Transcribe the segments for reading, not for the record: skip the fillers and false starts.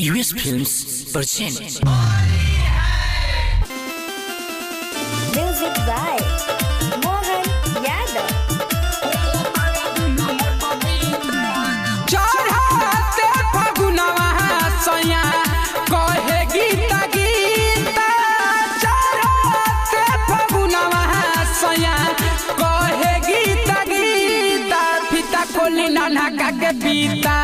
US Films present Music by Mohan Yadav। चढ़ते फगुनवा सैया कहे गीत गीत चढ़ते फगुनवा सैया कहे गीत गीत फीता खोली नाना के पीता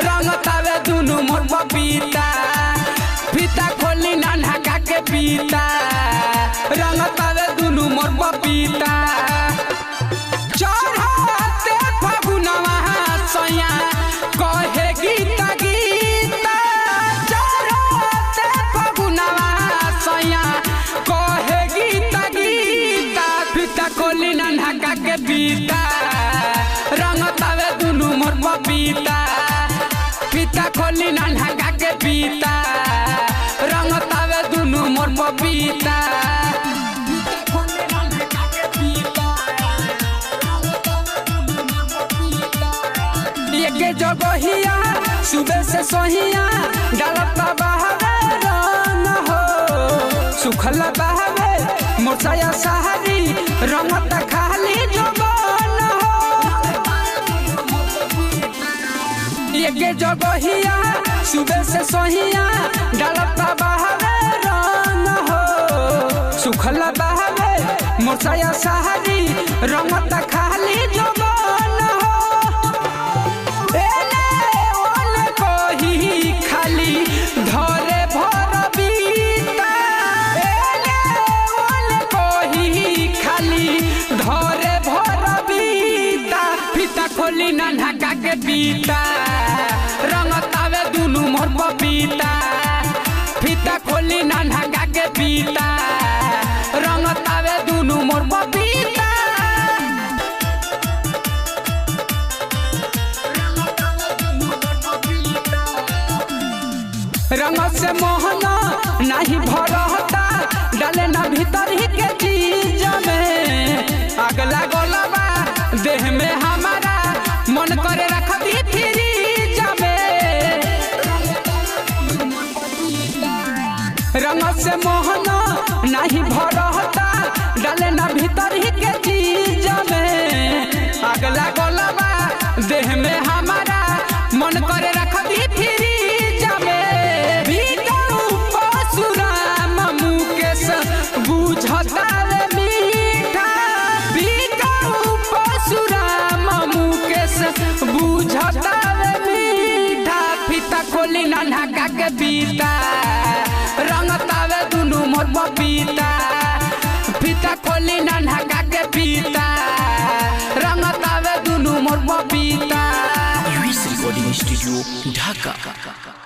रंग तवे दुनु मोर पपीता फीता खोली नाना के पीता रंग तवे दुनु मोर पपीता चढ़ते फगुनवा सैया कहे गीत गीत चढ़ते फगुनवा सैया कहे गीत गीत फीता खोली नाना के पीता रंग तवे दुनु मोर पपीता फीता खोली नाना के पीता रंग तवे दुनु मोर पपीता जगहिया सुबह से सोहिया डालता बहावे रंग हो सुखल बहावे मोरसाया सहारी रंगता खाली जगन हो ये जगहिया सुबह से सोहिया डालता बहावे रंग हो सुखल बहावे मोरसाया सहारी रंगता खाली जगन हो खाली धरे भर बीता कही खाली धरे भर बीता फीता खोली नाना के बीता रंग तावे दुनु मोर पपीता फीता खोली नाना के बीता रंग तावे दुनु मोर पपीता रंग से मोहना नहीं भरता डाले ना भीतर ही के चीज में अगला गोलबा देह में हमारा मन करे रख दी फ्रीज में रंग से मोहना नहीं भरता डाले ना भीतर ही के चीज में अगला गोलबा देह में हमारा मन करे रख दी फ्रीज में बुझता रे मीठा बिकाऊ परशुराम मुकेश बुझता रे मीठा फीता खोली नाना के बीता रंग तावे दुनु मोर पपीता फीता खोली नाना के बीता रंग तावे दुनु मोर पपीता US Recording Studio Dhaka।